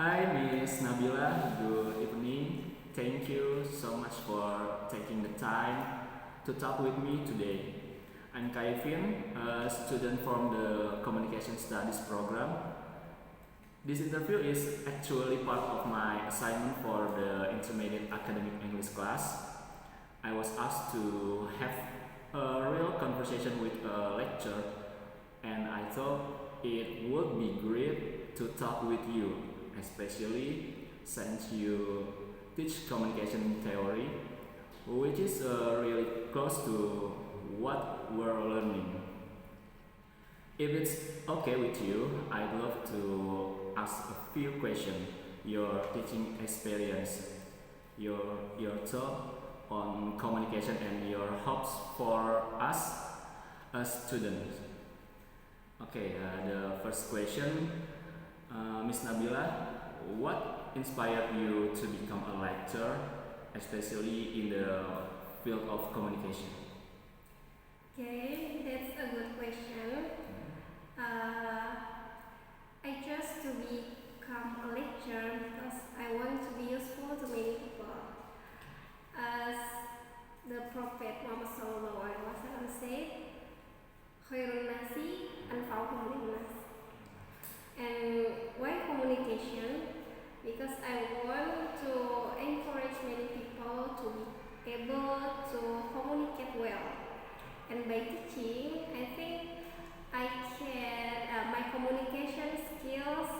Hi, Miss Nabila. Good evening. Thank you so much for taking the time to talk with me today. I'm Kaivin, a student from the Communication Studies program. This interview is actually part of my assignment for the intermediate academic English class. I was asked to have a real conversation with a lecturer, and I thought it would be great to talk with you, especially since you teach communication theory, which is really close to what we're learning. If it's okay with you, I'd love to ask a few questions. Your teaching experience, your thought on communication, and your hopes for us as students. Okay, the first question, Miss Nabila, what inspired you to become a lecturer, especially in the field of communication? Okay, that's a good question. I chose to become a lecturer because I want to be useful to many people. As the Prophet Muhammad SAW said, "Khairun nasi anfa'uhum linnas." And why communication? Because I want to encourage many people to be able to communicate well. And by teaching, I think I can my communication skills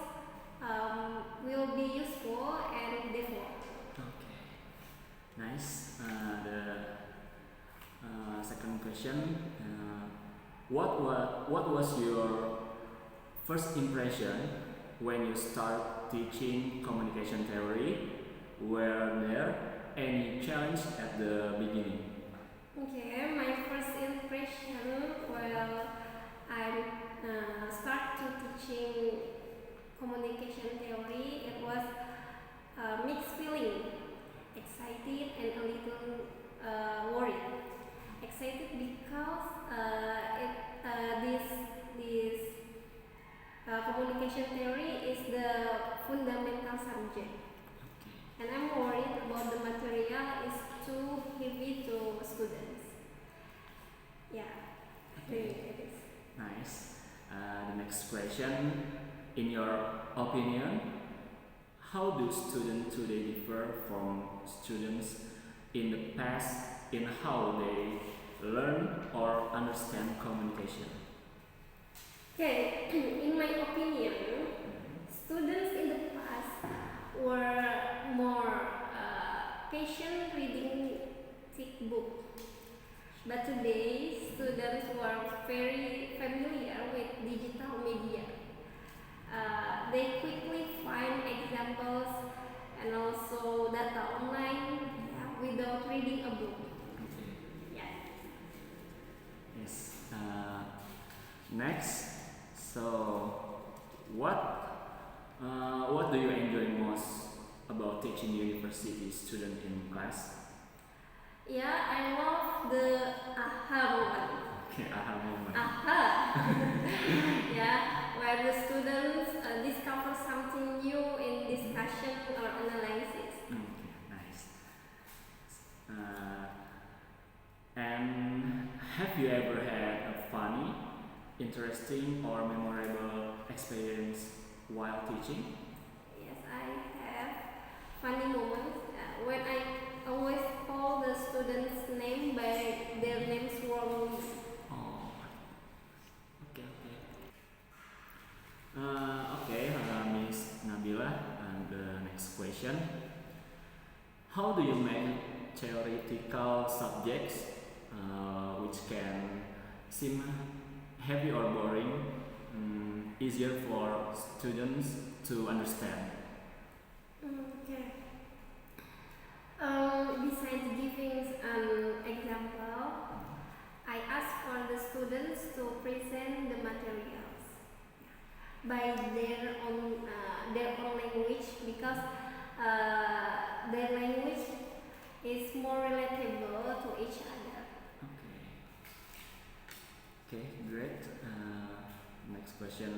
will be useful and developed. Okay, nice. The second question, what was your first impression when you start teaching communication theory? Were there any challenge at the beginning? Okay, my first impression, I start to teaching communication theory. It was a mixed feeling, excited and a little worried. Excited because this communication theory is the fundamental subject, and I'm worried about the material is too heavy to students. Yeah, I think it is. Nice. The next question, in your opinion, how do students today differ from students in the past in how they learn or understand communication? Okay, in my opinion, students in the past were more patient reading thick book, but today students were very familiar with digital media. They quickly find examples and also data online, yeah, without reading a book. Yeah. Yes. Next, so what do you enjoy most about teaching university student in class? Yeah, I love the aha moment. Okay, aha moment. Aha! Yeah, where the students discover something new in discussion or analysis. Okay, nice. Uh, and have you ever had a funny, interesting, or memorable experience while teaching? Yes, I have funny moments when I always call the students' name by their names wrongly. Oh, okay, okay. Okay, Miss Nabila, and the next question. How do you make theoretical subjects, which can seem heavy or boring, easier for students to understand? Okay. Besides giving an example, I ask for the students to present the materials by their own language because their language is more relatable to each other. Okay. Okay, great. Next question.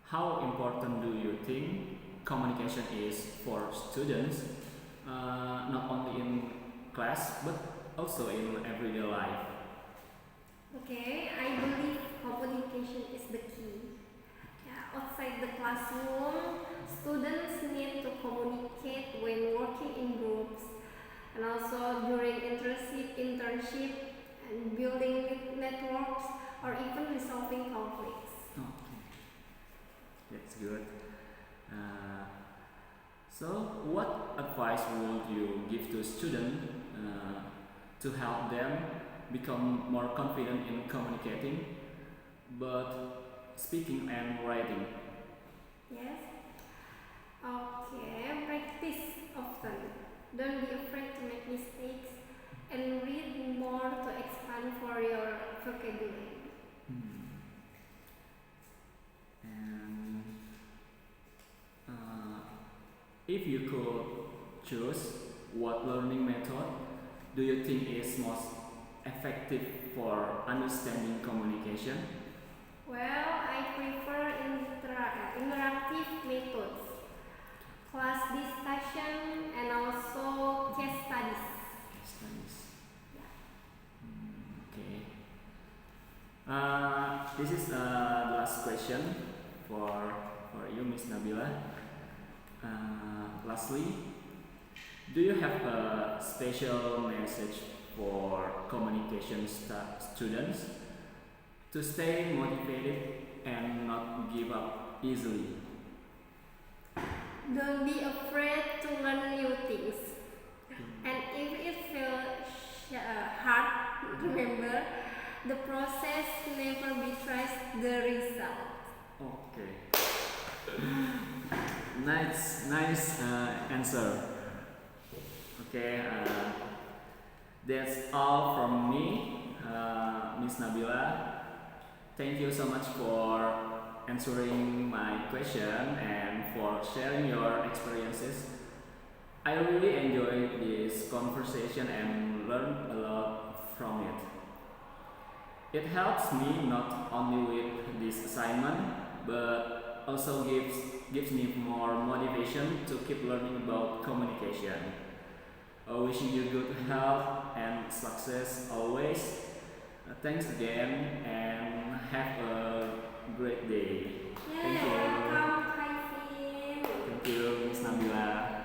How important do you think communication is for students, not only in class but also in everyday life. Okay, I believe communication is the key. Yeah, outside the classroom, students need to communicate when working in groups and also during internship and building networks or even resolving conflicts. Okay, that's good. Uh, so, what advice would you give to students to help them become more confident in communicating, but speaking and writing? Yes? Okay, practice often. Don't be afraid to make mistakes and read more to expand for your vocabulary. Hmm. And uh, if you could choose, what learning method do you think is most effective for understanding communication? Well, I prefer interactive methods, class discussion, and also case studies. Studies. Yeah. Okay. This is the last question for you, Miss Nabila. Lastly, do you have a special message for communication students to stay motivated and not give up easily? Don't be afraid to learn new things. And if it feels hard, remember the process never betrays the result. Okay. Nice answer. Okay, that's all from me, Miss Nabila. Thank you so much for answering my question and for sharing your experiences. I really enjoyed this conversation and learned a lot from it. It helps me not only with this assignment, but also gives me more motivation to keep learning about communication. Wishing you good health and success always. Thanks again and have a great day. Yeah, Thank you're you. welcome, Kaifin. Thank you, Miss Nabila.